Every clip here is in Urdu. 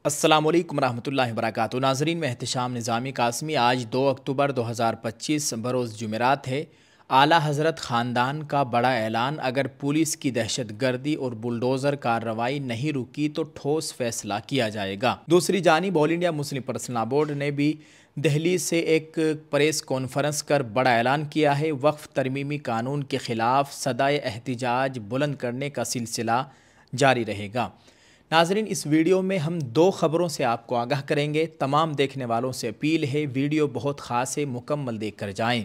السلام علیکم ورحمۃ اللہ وبرکاتہ۔ ناظرین، میں احتشام نظامی قاسمی۔ آج 2 اکتوبر 2025 بروز جمعرات ہے۔ اعلیٰ حضرت خاندان کا بڑا اعلان، اگر پولیس کی دہشت گردی اور بلڈوزر کارروائی نہیں رکی تو ٹھوس فیصلہ کیا جائے گا۔ دوسری جانب All India Muslim Personal Law Board نے بھی دہلی سے ایک پریس کانفرنس کر بڑا اعلان کیا ہے۔ وقف ترمیمی قانون کے خلاف صدائے احتجاج بلند کرنے کا سلسلہ جاری رہے گا۔ ناظرین، اس ویڈیو میں ہم 2 خبروں سے آپ کو آگاہ کریں گے۔ تمام دیکھنے والوں سے اپیل ہے ویڈیو بہت خاص ہے، مکمل دیکھ کر جائیں۔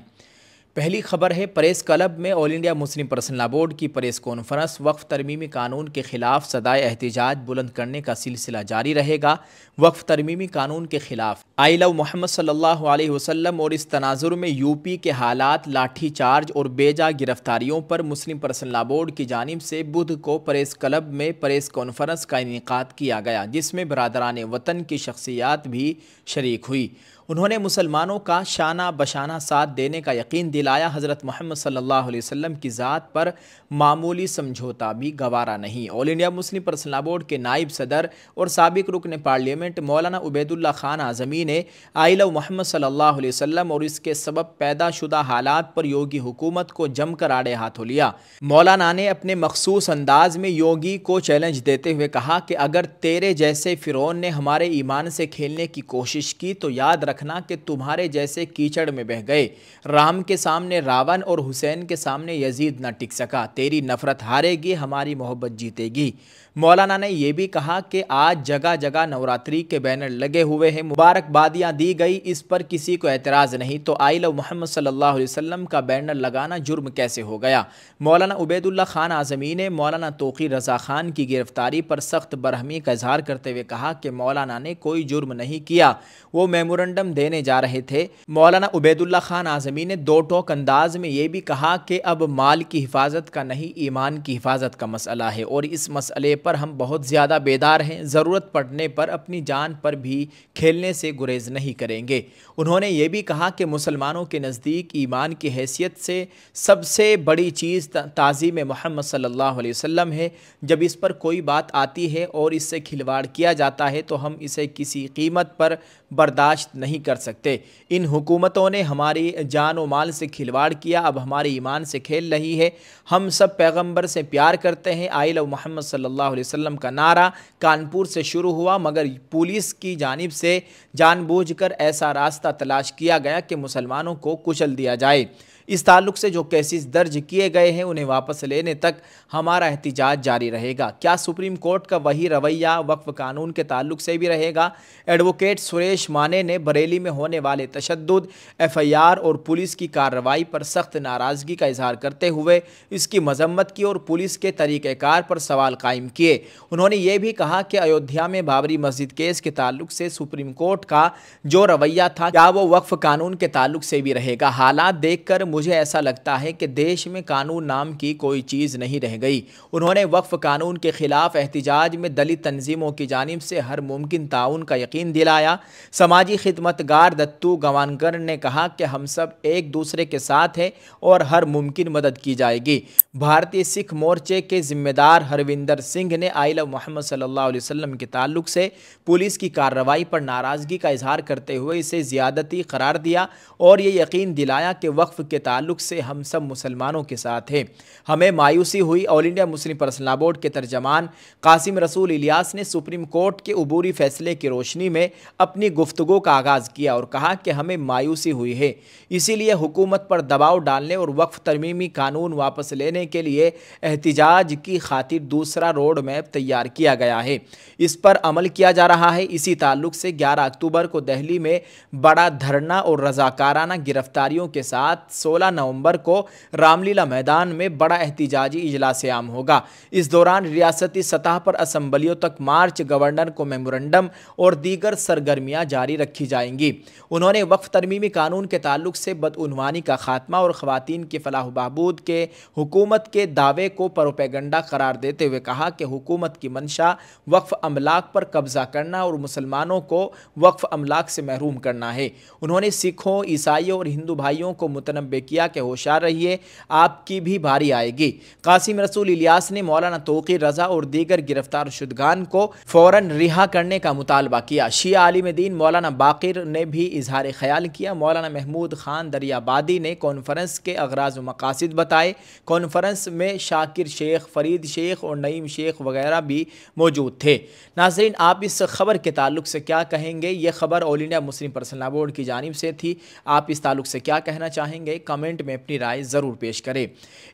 پہلی خبر ہے، پریس کلب میں All India Muslim Personal Law Board کی پریس کانفرنس۔ وقف ترمیمی قانون کے خلاف صدائے احتجاج بلند کرنے کا سلسلہ جاری رہے گا۔ وقف ترمیمی قانون کے خلاف آئی لو محمد صلی اللہ علیہ وسلم اور اس تناظر میں یوپی کے حالات، لاٹھی چارج اور بے جا گرفتاریوں پر مسلم پرسنل لاء بورڈ کی جانب سے بدھ کو پریس کلب میں پریس کانفرنس کا انعقاد کیا گیا، جس میں برادران وطن کی شخصیات بھی شریک ہوئی۔ انہوں نے مسلمانوں کا شانہ بشانہ ساتھ دینے کا یقین دلایا۔ حضرت محمد صلی اللہ علیہ وسلم کی ذات پر معمولی سمجھوتا بھی گوارا نہیں۔ All India Muslim Personal Law Board کے نائب صدر اور سابق رکن پارلیمنٹ مولانا عبید اللہ خان اعظمی نے آئی لو محمد صلی اللہ علیہ وسلم اور اس کے سبب پیدا شدہ حالات پر یوگی حکومت کو جم کر آڑے ہاتھوں لیا۔ مولانا نے اپنے مخصوص انداز میں یوگی کو چیلنج دیتے ہوئے کہا کہ اگر تیرے جیسے فرعون نے ہمارے ایمان سے کھیلنے کی کوشش کی تو یاد رکھنا کہ تمہارے جیسے کیچڑ میں بہہ گئے۔ رام کے سامنے راون اور حسین کے سامنے یزید نہ ٹک سکا۔ تیری نفرت ہارے گی، ہماری محبت جیتے گی۔ مولانا نے یہ بھی کہا کہ آج جگہ جگہ نوراتری کے بینر لگے ہوئے ہیں، مبارکبادیاں دی گئی، اس پر کسی کو اعتراض نہیں، تو آئی لو محمد صلی اللہ علیہ وسلم کا بینر لگانا جرم کیسے ہو گیا؟ مولانا عبید اللہ خان اعظمی نے مولانا توقیر رضا خان کی گرفتاری پر سخت برہمی کا اظہار کرتے ہوئے کہا کہ مولانا نے کوئی جرم نہیں کیا، وہ میمورنڈم دینے جا رہے تھے۔ مولانا عبید اللہ خان اعظمی نے 2 ٹوک انداز میں یہ بھی کہا کہ اب مال کی حفاظت کا نہیں، ایمان کی حفاظت کا مسئلہ ہے، اور اس مسئلے پر ہم بہت زیادہ بیدار ہیں، ضرورت پڑنے پر اپنی جان پر بھی کھیلنے سے گریز نہیں کریں گے۔ انہوں نے یہ بھی کہا کہ مسلمانوں کے نزدیک ایمان کی حیثیت سے سب سے بڑی چیز تعظیم محمد صلی اللہ علیہ وسلم ہے۔ جب اس پر کوئی بات آتی ہے اور اس سے کھلواڑ کیا جاتا ہے تو ہم اسے کسی قیمت پر برداشت نہیں کر سکتے۔ ان حکومتوں نے ہماری جان و مال سے کھلواڑ کیا، اب ہمارے ایمان سے کھیل رہی ہے۔ ہم سب پیغمبر سے پیار کرتے ہیں۔ آئی لو محمد صلی اللہ علیہ وسلم کا نعرہ کانپور سے شروع ہوا، مگر پولیس کی جانب سے جان بوجھ کر ایسا راستہ تلاش کیا گیا کہ مسلمانوں کو کچل دیا جائے۔ اس تعلق سے جو کیسز درج کیے گئے ہیں انہیں واپس لینے تک ہمارا احتجاج جاری رہے گا۔ کیا سپریم کورٹ کا وہی رویہ وقف قانون کے تعلق سے بھی رہے گا؟ ایڈوکیٹ سریش مانے نے بریلی میں ہونے والے تشدد، ایف آئی آر اور پولیس کی کارروائی پر سخت ناراضگی کا اظہار کرتے ہوئے اس کی مذمت کی اور پولیس کے طریقہ کار پر سوال قائم کیے۔ انہوں نے یہ بھی کہا کہ ایودھیا میں بابری مسجد کیس کے تعلق سے سپریم کورٹ کا جو رویہ تھا کیا وہ وقف قانون کے تعلق سے بھی رہے گا؟ حالات دیکھ کر مجھے ایسا لگتا ہے کہ دیش میں قانون نام کی کوئی چیز نہیں رہ گئی۔ انہوں نے وقف قانون کے خلاف احتجاج میں دلت تنظیموں کی جانب سے ہر ممکن تعاون کا یقین دلایا۔ سماجی خدمتگار دتو گوانکر نے کہا کہ ہم سب ایک دوسرے کے ساتھ ہیں اور ہر ممکن مدد کی جائے گی۔ بھارتی سکھ مورچے کے ذمہ دار ہروندر سنگھ نے آئی لو محمد صلی اللہ علیہ وسلم کے تعلق سے پولیس کی کارروائی پر ناراضگی کا اظہار کرتے ہوئے اسے زیادتی قرار دیا اور یہ یقین دلایا کہ وقف کے تعلق سے ہم سب مسلمانوں کے ساتھ ہیں۔ ہمیں مایوسی ہوئی۔ All India Muslim Personal Law Board کے ترجمان قاسم رسول الیاس نے سپریم کورٹ کے عبوری فیصلے کی روشنی میں اپنی گفتگو کا آغاز کیا اور کہا کہ ہمیں مایوسی ہوئی ہے، اسی لیے حکومت پر دباؤ ڈالنے اور وقف ترمیمی قانون واپس لینے کے لیے احتجاج کی خاطر دوسرا روڈ میپ تیار کیا گیا ہے، اس پر عمل کیا جا رہا ہے۔ اسی تعلق سے 11 اکتوبر کو دہلی میں بڑا دھرنا اور رضاکارانہ گرفتاریوں کے ساتھ 16 نومبر کو رام لیلا میدان میں بڑا احتجاجی اجلاس عام ہوگا۔ اس دوران ریاستی سطح پر اسمبلیوں تک مارچ، گورنر کو میمورنڈم اور دیگر سرگرمیاں جاری رکھی جائیں گی۔ انہوں نے وقف ترمیمی قانون کے تعلق سے بدعنوانی کا خاتمہ اور خواتین کی فلاح و بہبود کے حکومت حکومت کے دعوے کو پروپیگنڈا قرار دیتے ہوئے کہا کہ حکومت کی منشا وقف املاک پر قبضہ کرنا اور مسلمانوں کو وقف املاک سے محروم کرنا ہے۔ انہوں نے سکھوں، عیسائیوں اور ہندو بھائیوں کو متنبہ کیا کہ ہوشیار رہیے، آپ کی بھی باری آئے گی۔ قاسم رسول الیاس نے مولانا توقیر رضا اور دیگر گرفتار شدگان کو فوراً رہا کرنے کا مطالبہ کیا۔ شیعہ عالم دین مولانا باقر نے بھی اظہار خیال کیا۔ مولانا محمود خان دریابادی نے کانفرنس کے اغراض و مقاصد بتائے۔ کانفرنس میں شاکر شیخ، فرید شیخ اور نعیم شیخ وغیرہ بھی موجود تھے۔ ناظرین، آپ اس خبر کے تعلق سے کیا کہیں گے؟ یہ خبر آل انڈیا مسلم پرسنل لا بورڈ کی جانب سے تھی۔ آپ اس تعلق سے کیا کہنا چاہیں گے؟ کمنٹ میں اپنی رائے ضرور پیش کریں۔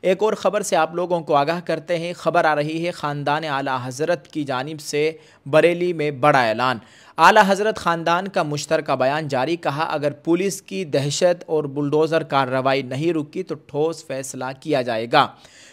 ایک اور خبر سے آپ لوگوں کو آگاہ کرتے ہیں۔ خبر آ رہی ہے خاندان اعلیٰ حضرت کی جانب سے بریلی میں بڑا اعلان۔ اعلیٰ حضرت خاندان کا مشترکہ بیان جاری، کہا اگر پولیس کی دہشت اور بلڈوزر کارروائی نہیں رکی تو ٹھوس فیصلہ کیا جائے گا۔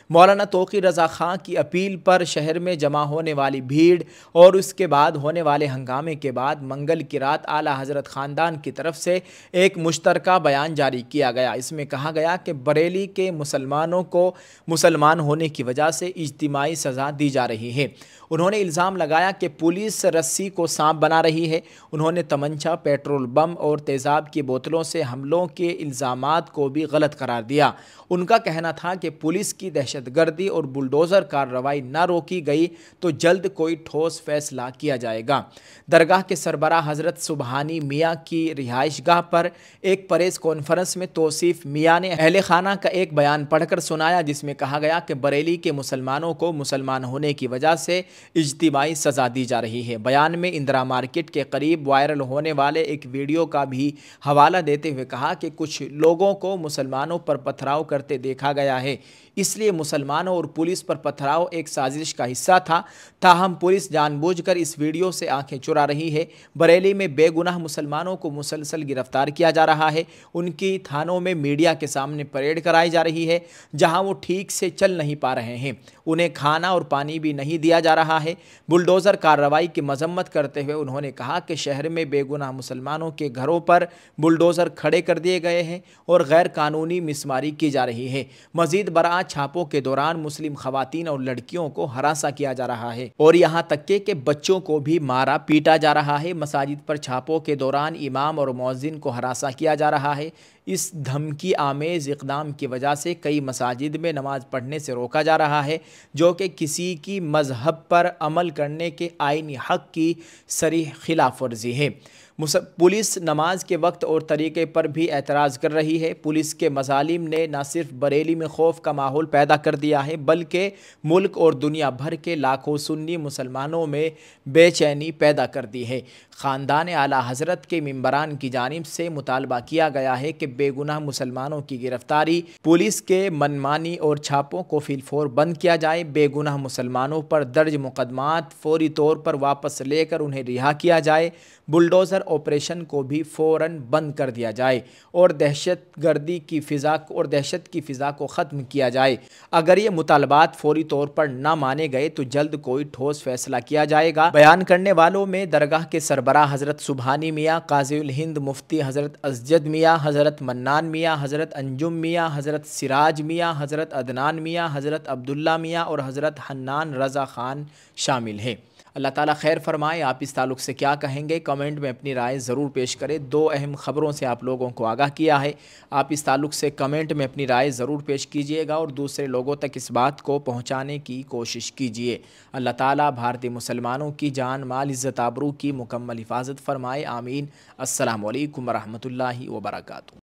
مولانا توقیر رضا خان کی اپیل پر شہر میں جمع ہونے والی بھیڑ اور اس کے بعد ہونے والے ہنگامے کے بعد منگل کی رات اعلیٰ حضرت خاندان کی طرف سے ایک مشترکہ بیان جاری کیا گیا۔ اس میں کہا گیا کہ بریلی کے مسلمانوں کو مسلمان ہونے کی وجہ سے اجتماعی سزا دی جا رہی ہے۔ انہوں نے الزام لگایا کہ پولیس رسی کو سانپ بنا رہی ہے۔ انہوں نے تمنچا، پیٹرول بم اور تیزاب کی بوتلوں سے حملوں کے الزامات کو بھی غلط قرار دیا۔ ان کا کہنا تھا کہ پولیس کی دہشت گردی اور بلڈوزر کارروائی نہ روکی گئی تو جلد کوئی ٹھوس فیصلہ کیا جائے گا۔ درگاہ کے سربراہ حضرت سبحانی میاں کی رہائش گاہ پر ایک پریس کانفرنس میں توصیف میاں نے اہل خانہ کا ایک بیان پڑھ کر سنایا، جس میں کہا گیا کہ بریلی کے مسلمانوں کو مسلمان ہونے کی وجہ سے اجتماعی سزا دی جا رہی ہے۔ بیان میں اندرا مارکیٹ کے قریب وائرل ہونے والے ایک ویڈیو کا بھی حوالہ دیتے ہوئے کہا کہ کچھ لوگوں کو مسلمانوں پر پتھراؤ کرتے دیکھا گیا ہے، اس لیے مسلمانوں اور پولیس پر پتھراؤ ایک سازش کا حصہ تھا۔ تاہم پولیس جان بوجھ کر اس ویڈیو سے آنکھیں چرا رہی ہے۔ بریلی میں بے گناہ مسلمانوں کو مسلسل گرفتار کیا جا رہا ہے۔ ان کی تھانوں میں میڈیا کے سامنے پریڈ کرائی جا رہی ہے، جہاں وہ ٹھیک سے چل نہیں پا رہے ہیں۔ انہیں کھانا اور پانی بھی نہیں دیا جا رہا ہے۔ بلڈوزر کارروائی کی مذمت کرتے ہوئے انہوں نے کہا کہ شہر میں بے گناہ مسلمانوں کے گھروں پر بلڈوزر کھڑے کر دیے گئے ہیں اور غیر قانونی مسماری کی جا رہی ہے۔ مزید برآں چھاپوں کے دوران مسلم خواتین اور لڑکیوں کو ہراساں کیا جا رہا ہے اور یہاں تک کہ بچوں کو بھی مارا پیٹا جا رہا ہے۔ مساجد پر چھاپوں کے دوران امام اور مؤذن کو ہراساں کیا جا رہا ہے۔ اس دھمکی آمیز اقدام کی وجہ سے کئی مساجد میں نماز پڑھنے سے روکا جا رہا ہے، جو کہ کسی کی مذہب پر عمل کرنے کے آئینی حق کی صریح خلاف ورزی ہے۔ پولیس نماز کے وقت اور طریقے پر بھی اعتراض کر رہی ہے۔ پولیس کے مظالم نے نہ صرف بریلی میں خوف کا ماحول پیدا کر دیا ہے، بلکہ ملک اور دنیا بھر کے لاکھوں سنی مسلمانوں میں بے چینی پیدا کر دی ہے۔ خاندان اعلیٰ حضرت کے ممبران کی جانب سے مطالبہ کیا گیا ہے کہ بے گناہ مسلمانوں کی گرفتاری، پولیس کے منمانی اور چھاپوں کو فی الفور بند کیا جائے۔ بے گناہ مسلمانوں پر درج مقدمات فوری طور پر واپس لے کر انہیں رہا کیا جائے۔ بلڈوزر آپریشن کو بھی فوراً بند کر دیا جائے اور دہشت کی فضا کو ختم کیا جائے۔ اگر یہ مطالبات فوری طور پر نہ مانے گئے تو جلد کوئی ٹھوس فیصلہ کیا جائے گا۔ بیان کرنے والوں میں درگاہ کے سربراہ حضرت سبحانی میاں، قاضی الہند مفتی حضرت اسجد میاں، حضرت منان میاں، حضرت انجم میاں، حضرت سراج میاں، حضرت عدنان میاں، حضرت عبداللہ میاں اور حضرت حنان رضا خان شامل ہیں۔ اللہ تعالیٰ خیر فرمائے۔ آپ اس تعلق سے کیا کہیں گے؟ کمنٹ میں اپنی رائے ضرور پیش کریں۔ دو اہم خبروں سے آپ لوگوں کو آگاہ کیا ہے، آپ اس تعلق سے کمنٹ میں اپنی رائے ضرور پیش کیجئے گا اور دوسرے لوگوں تک اس بات کو پہنچانے کی کوشش کیجئے۔ اللہ تعالیٰ بھارتی مسلمانوں کی جان مال عزت آبرو کی مکمل حفاظت فرمائے، آمین۔ السلام علیکم ورحمۃ اللہ وبرکاتہ۔